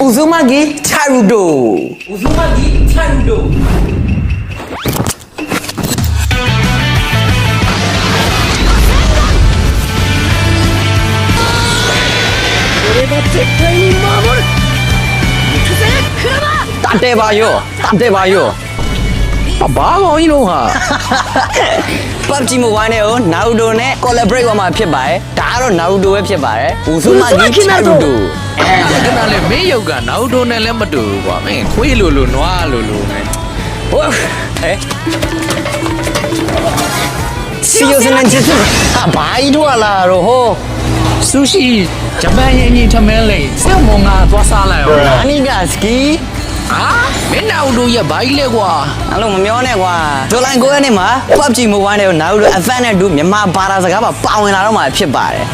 Uzumaki Charudo. Uzumaki Charudo. Tate bayo. Bago you know ha. PUBG Mobile နဲ့ Naruto နဲ့ collaborate သွားမှာဖြစ်ပါတယ်။ဒါကတော့ Naruto ပဲဖြစ်ပါတယ်။ Uzumaki Naruto ခဏလေးမင်းရုပ်က Naruto နဲ့လည်းမတူဘူးကွာမင်းခွေးလိုနွားလိုပဲ ဟိုစီယိုစနန်ချစ်ဟာဘာကြီးတို့လာတော့ဟို ဆူရှီဂျပန်ရင်ထမင်းလေးစေမုံငါသွားစားလိုက်အောင် အနိကစကီ ဟာမင်း Naruto ရဲ့ဘာကြီးလဲကွာ အဲ့လိုမမျောနဲ့ကွာဇူလိုင်9ရက်နေ့မှာ PUBG Mobile နဲ့ Naruto Advance နဲ့2မြန်မာဘာသာစကားပါဝင်လာတော့မှာဖြစ်ပါတယ်